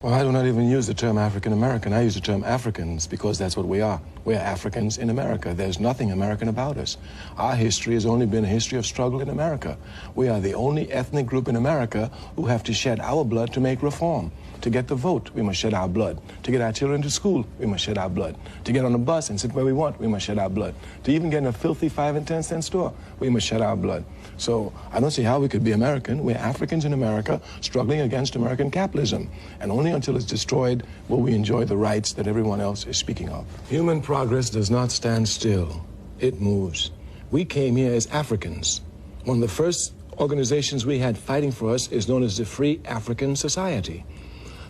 Well, I do not even use the term African-American. I use the term Africans because that's what we are. We are Africans in America. There's nothing American about us. Our history has only been a history of struggle in America. We are the only ethnic group in America who have to shed our blood to make reform. To get the vote, we must shed our blood. To get our children to school, we must shed our blood. To get on a bus and sit where we want, we must shed our blood. To even get in a filthy 5 and 10 cent store, we must shed our blood. So I don't see how we could be American. We're Africans in America struggling against American capitalism. And only until it's destroyed will we enjoy the rights that everyone else is speaking of. Human progress does not stand still. It moves. We came here as Africans. One of the first organizations we had fighting for us is known as the Free African Society.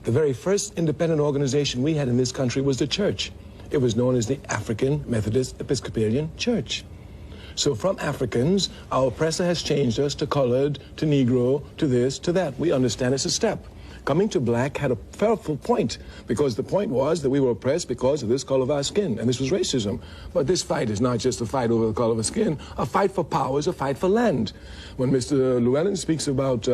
The very first independent organization we had in this country was the church. It was known as the African Methodist Episcopalian Church. So from Africans, our oppressor has changed us to colored, to Negro, to this, to that. We understand it's a step. Coming to black had a powerful point, because the point was that we were oppressed because of this color of our skin, and this was racism. But this fight is not just a fight over the color of our skin. A fight for power is a fight for land. When Mr. Llewellyn speaks about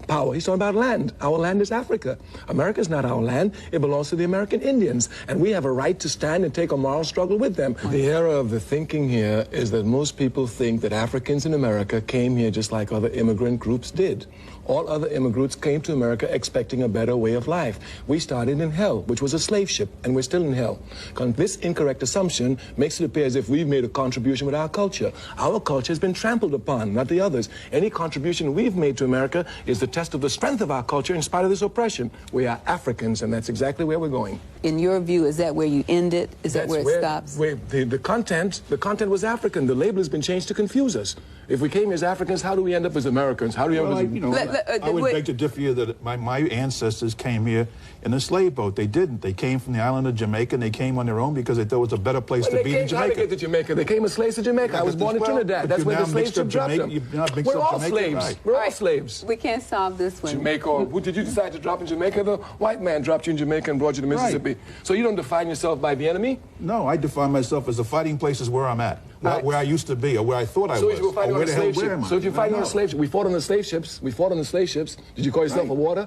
power, he's talking about land. Our land is Africa. America is not our land. It belongs to the American Indians, and we have a right to stand and take a moral struggle with them. The error of the thinking here is that most people think that Africans in America came here just like other immigrant groups did. All other immigrants came to America expecting a better way of life. We started in hell, which was a slave ship, and we're still in hell. This incorrect assumption makes it appear as if we've made a contribution with our culture. Our culture has been trampled upon, not the others. Any contribution we've made to America is the test of the strength of our culture in spite of this oppression. We are Africans, and that's exactly where we're going. In your view, is that where you end it? Is that where it stops? The content was African. The label has been changed to confuse us. If we came as Africans, how do we end up as Americans? How do we end up as... I would beg to differ you that my ancestors came here in a slave boat. They didn't. They came from the island of Jamaica, and they came on their own because they thought it was a better place to be than Jamaica. How did they get to Jamaica? They came as slaves to Jamaica. I was born in Trinidad. That's where the slave ship dropped them. We're all slaves. Right. We're all slaves. We can't solve this one. Jamaica. Who did you decide to drop in Jamaica? The white man dropped you in Jamaica and brought you to Mississippi. Right. So you don't define yourself by the enemy? No, I define myself as the fighting places where I'm at. Where I used to be, or where I thought I was. So if you're fighting on a slave ship, we fought on the slave ships. We fought on the slave ships. Did you call yourself a warder?